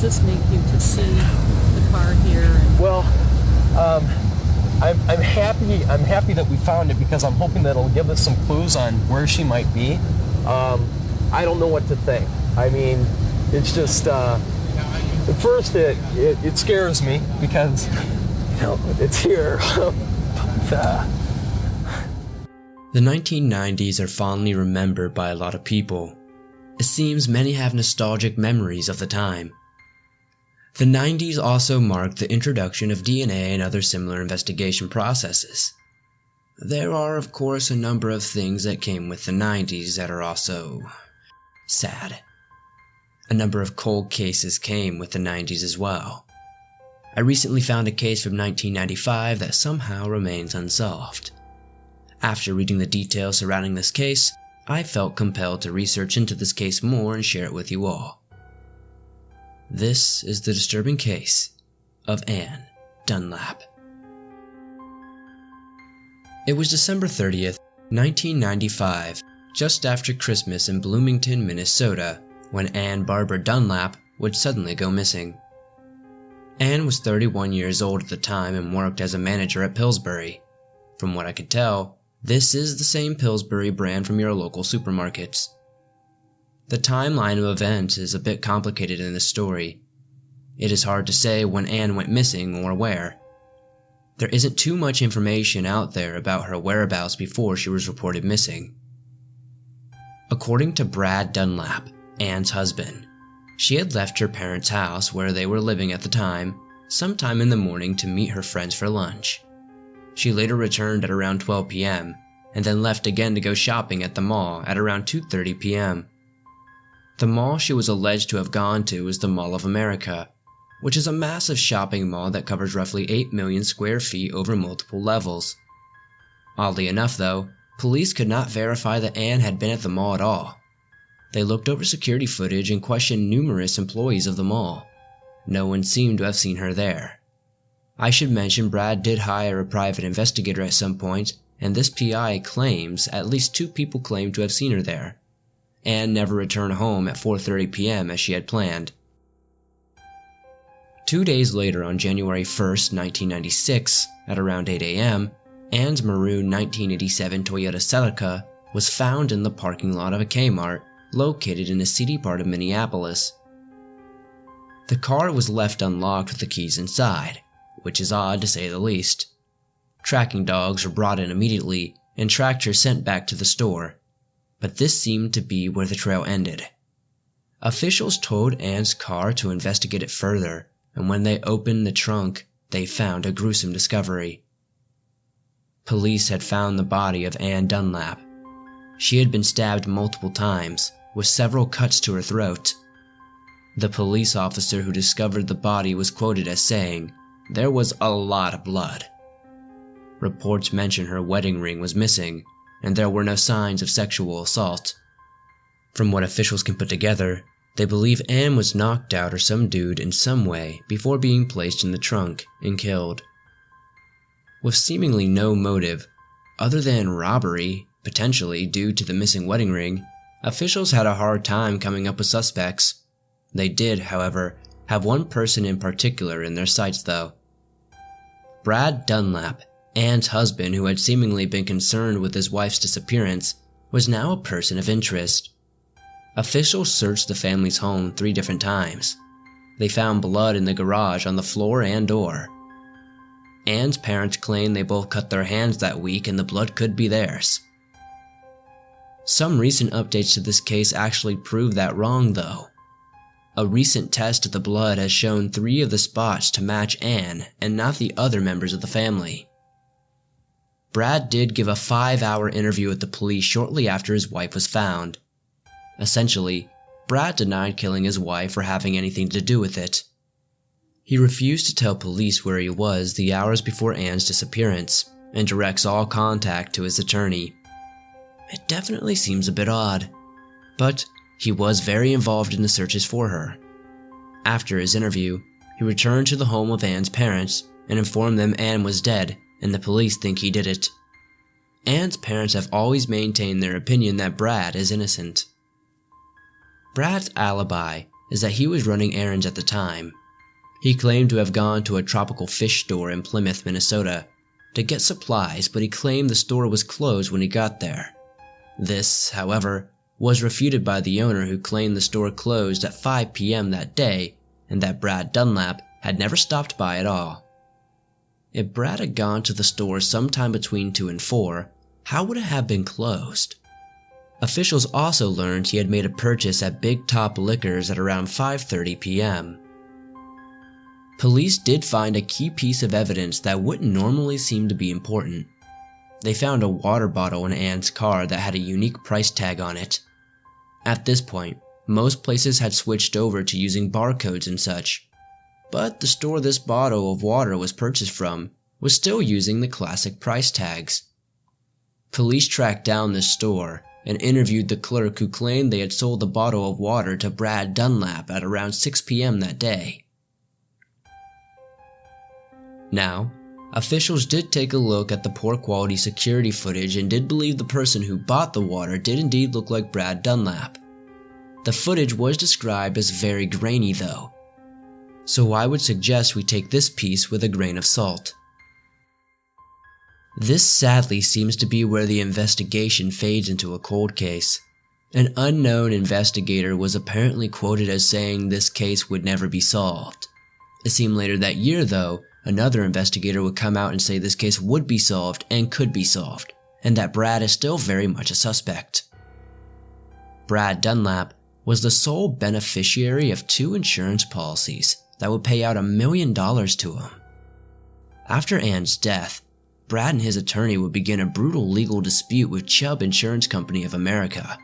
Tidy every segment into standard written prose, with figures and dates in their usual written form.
this make you to see the car here? And Well, I'm happy that we found it, because I'm hoping that it'll give us some clues on where she might be. I don't know what to think. I mean, it's just at first it scares me because it's here. The 1990s are fondly remembered by a lot of people. It seems many have nostalgic memories of the time. The 90s also marked the introduction of DNA and other similar investigation processes. There are, of course, a number of things that came with the 90s that are also sad. A number of cold cases came with the 90s as well. I recently found a case from 1995 that somehow remains unsolved. After reading the details surrounding this case, I felt compelled to research into this case more and share it with you all. This is the disturbing case of Anne Dunlap. It was December 30th, 1995, just after Christmas in Bloomington, Minnesota, when Anne Barbara Dunlap would suddenly go missing. Anne was 31 years old at the time and worked as a manager at Pillsbury. From what I could tell, this is the same Pillsbury brand from your local supermarkets. The timeline of events is a bit complicated in this story. It is hard to say when Anne went missing or where. There isn't too much information out there about her whereabouts before she was reported missing. According to Brad Dunlap, Anne's husband, she had left her parents' house where they were living at the time, sometime in the morning to meet her friends for lunch. She later returned at around 12 p.m. and then left again to go shopping at the mall at around 2:30 p.m. The mall she was alleged to have gone to is the Mall of America, which is a massive shopping mall that covers roughly 8 million square feet over multiple levels. Oddly enough though, police could not verify that Anne had been at the mall at all. They looked over security footage and questioned numerous employees of the mall. No one seemed to have seen her there. I should mention Brad did hire a private investigator at some point, and this PI claims at least 2 people claimed to have seen her there. Anne never returned home at 4:30 p.m. as she had planned. 2 days later, on January 1st, 1996, at around 8 a.m., Anne's maroon 1987 Toyota Celica was found in the parking lot of a Kmart located in a seedy part of Minneapolis. The car was left unlocked with the keys inside, which is odd to say the least. Tracking dogs were brought in immediately and tracked her sent back to the store, but this seemed to be where the trail ended. Officials towed Anne's car to investigate it further, and when they opened the trunk, they found a gruesome discovery. Police had found the body of Anne Dunlap. She had been stabbed multiple times, with several cuts to her throat. The police officer who discovered the body was quoted as saying, "There was a lot of blood." Reports mention her wedding ring was missing, and there were no signs of sexual assault. From what officials can put together, they believe Anne was knocked out or subdued in some way before being placed in the trunk and killed. With seemingly no motive, other than robbery, potentially due to the missing wedding ring, officials had a hard time coming up with suspects. They did, however, have one person in particular in their sights though. Brad Dunlap, Anne's husband who had seemingly been concerned with his wife's disappearance, was now a person of interest. Officials searched the family's home 3 different times. They found blood in the garage on the floor and door. Anne's parents claimed they both cut their hands that week and the blood could be theirs. Some recent updates to this case actually prove that wrong though. A recent test of the blood has shown 3 of the spots to match Anne and not the other members of the family. Brad did give a 5-hour interview with the police shortly after his wife was found. Essentially, Brad denied killing his wife or having anything to do with it. He refused to tell police where he was the hours before Anne's disappearance and directs all contact to his attorney. It definitely seems a bit odd, but he was very involved in the searches for her. After his interview, he returned to the home of Anne's parents and informed them Anne was dead and the police think he did it. Anne's parents have always maintained their opinion that Brad is innocent. Brad's alibi is that he was running errands at the time. He claimed to have gone to a tropical fish store in Plymouth, Minnesota, to get supplies, but he claimed the store was closed when he got there. This, however, was refuted by the owner, who claimed the store closed at 5 p.m. that day and that Brad Dunlap had never stopped by at all. If Brad had gone to the store sometime between 2 and 4, how would it have been closed? Officials also learned he had made a purchase at Big Top Liquors at around 5:30 p.m. Police did find a key piece of evidence that wouldn't normally seem to be important. They found a water bottle in Anne's car that had a unique price tag on it. At this point, most places had switched over to using barcodes and such, but the store this bottle of water was purchased from was still using the classic price tags. Police tracked down this store and interviewed the clerk, who claimed they had sold the bottle of water to Brad Dunlap at around 6 p.m. that day. Now, officials did take a look at the poor quality security footage and did believe the person who bought the water did indeed look like Brad Dunlap. The footage was described as very grainy though, so I would suggest we take this piece with a grain of salt. This sadly seems to be where the investigation fades into a cold case. An unknown investigator was apparently quoted as saying this case would never be solved. It seemed later that year though, another investigator would come out and say this case would be solved and could be solved, and that Brad is still very much a suspect. Brad Dunlap was the sole beneficiary of 2 insurance policies that would pay out $1 million to him. After Anne's death, Brad and his attorney would begin a brutal legal dispute with Chubb Insurance Company of America.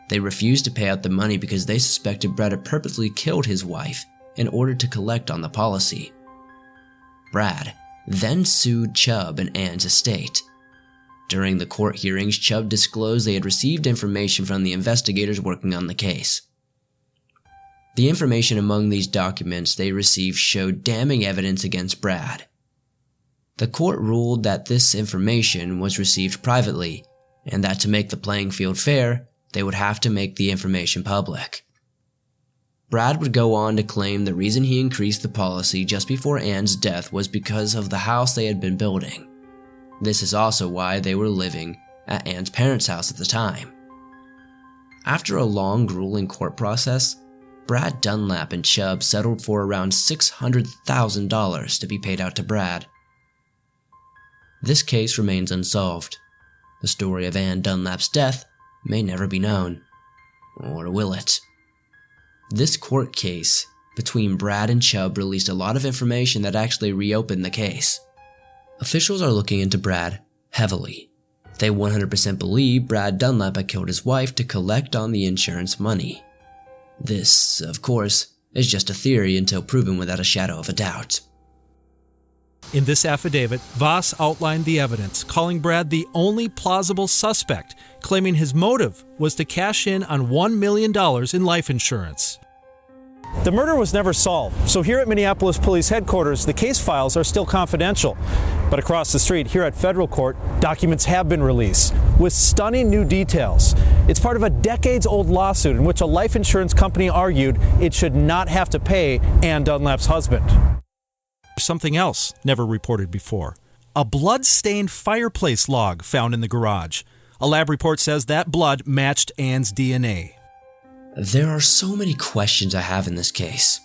They refused to pay out the money because they suspected Brad had purposely killed his wife in order to collect on the policy. Brad then sued Chubb and Anne's estate. During the court hearings, Chubb disclosed they had received information from the investigators working on the case. The information among these documents they received showed damning evidence against Brad. The court ruled that this information was received privately, and that to make the playing field fair, they would have to make the information public. Brad would go on to claim the reason he increased the policy just before Anne's death was because of the house they had been building. This is also why they were living at Anne's parents' house at the time. After a long, grueling court process, Brad Dunlap and Chubb settled for around $600,000 to be paid out to Brad. This case remains unsolved. The story of Anne Dunlap's death may never be known. Or will it? This court case between Brad and Chubb released a lot of information that actually reopened the case. Officials are looking into Brad heavily. They 100% believe Brad Dunlap had killed his wife to collect on the insurance money. This, of course, is just a theory until proven without a shadow of a doubt. In this affidavit, Voss outlined the evidence, calling Brad the only plausible suspect, claiming his motive was to cash in on $1 million in life insurance. The murder was never solved, so here at Minneapolis Police Headquarters, the case files are still confidential. But across the street, here at federal court, documents have been released with stunning new details. It's part of a decades-old lawsuit in which a life insurance company argued it should not have to pay Anne Dunlap's husband. Something else never reported before. A blood-stained fireplace log found in the garage. A lab report says that blood matched Anne's DNA. There are so many questions I have in this case.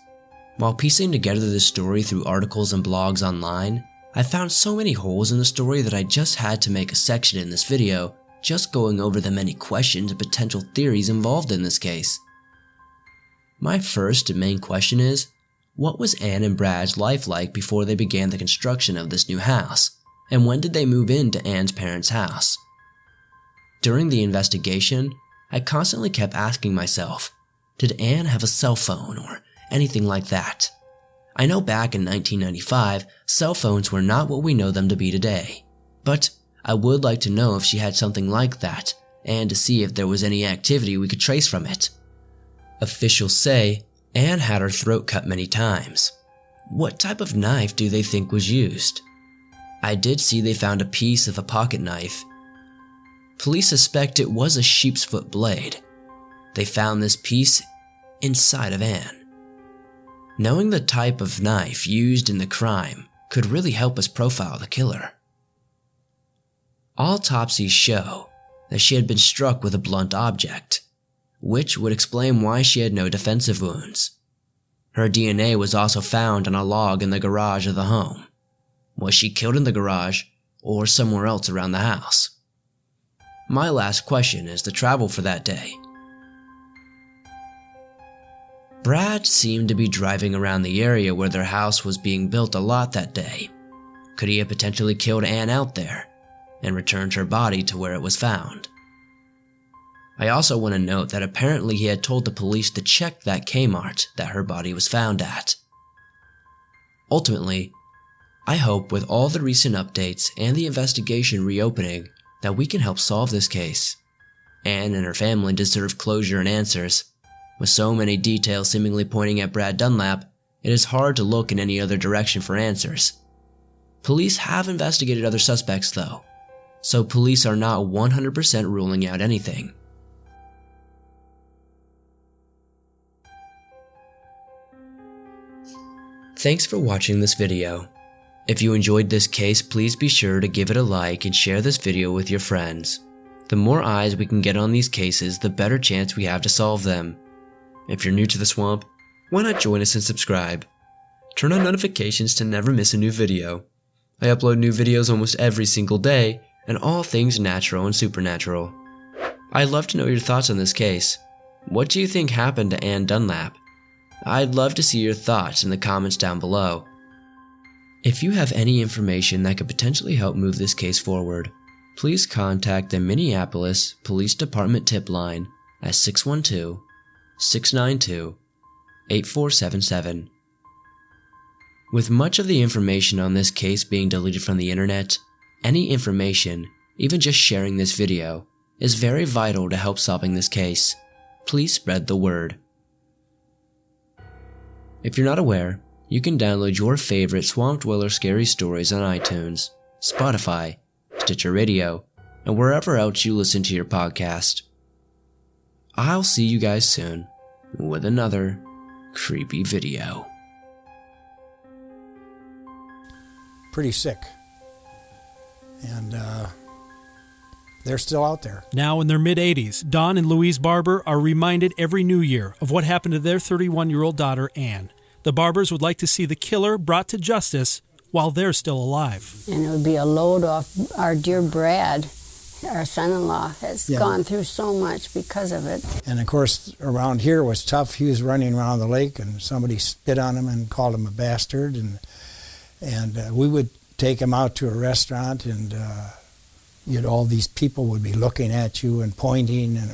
While piecing together this story through articles and blogs online, I found so many holes in the story that I just had to make a section in this video just going over the many questions and potential theories involved in this case. My first and main question is, what was Anne and Brad's life like before they began the construction of this new house? And when did they move into Anne's parents' house? During the investigation, I constantly kept asking myself, did Anne have a cell phone or anything like that? I know back in 1995, cell phones were not what we know them to be today, but I would like to know if she had something like that and to see if there was any activity we could trace from it. Officials say Anne had her throat cut many times. What type of knife do they think was used? I did see they found a piece of a pocket knife. Police suspect it was a sheep's foot blade. They found this piece inside of Anne. Knowing the type of knife used in the crime could really help us profile the killer. Autopsies show that she had been struck with a blunt object, which would explain why she had no defensive wounds. Her DNA was also found on a log in the garage of the home. Was she killed in the garage or somewhere else around the house? My last question is the travel for that day. Brad seemed to be driving around the area where their house was being built a lot that day. Could he have potentially killed Anne out there and returned her body to where it was found? I also want to note that apparently he had told the police to check that Kmart that her body was found at. Ultimately, I hope with all the recent updates and the investigation reopening that we can help solve this case. Anne and her family deserve closure and answers. With so many details seemingly pointing at Brad Dunlap, it is hard to look in any other direction for answers. Police have investigated other suspects though, so police are not 100% ruling out anything. Thanks for watching this video. If you enjoyed this case, please be sure to give it a like and share this video with your friends. The more eyes we can get on these cases, the better chance we have to solve them. If you're new to the swamp, why not join us and subscribe? Turn on notifications to never miss a new video. I upload new videos almost every single day, and all things natural and supernatural. I'd love to know your thoughts on this case. What do you think happened to Anne Dunlap? I'd love to see your thoughts in the comments down below. If you have any information that could potentially help move this case forward, please contact the Minneapolis Police Department tip line at 612-692-8477. With much of the information on this case being deleted from the internet, any information, even just sharing this video, is very vital to help solving this case. Please spread the word. If you're not aware, you can download your favorite Swamp Dweller scary stories on iTunes, Spotify, Stitcher Radio, and wherever else you listen to your podcast. I'll see you guys soon with another creepy video. Pretty sick. And they're still out there. Now in their mid-80s, Don and Louise Barber are reminded every new year of what happened to their 31-year-old daughter, Anne. The Barbers would like to see the killer brought to justice while they're still alive. And it would be a load off our dear Brad. Our son-in-law has gone through so much because of it. And of course, around here was tough. He was running around the lake and somebody spit on him and called him a bastard. And we would take him out to a restaurant and all these people would be looking at you and pointing, and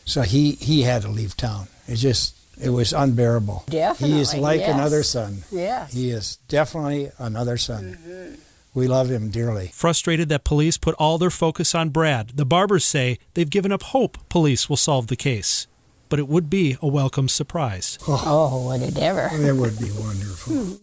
so he had to leave town. It was unbearable. Definitely, he is like another son. Yes. He is definitely another son. Mm-hmm. We love him dearly. Frustrated that police put all their focus on Brad, the Barbers say they've given up hope police will solve the case. But it would be a welcome surprise. Oh, would it ever? It would be wonderful.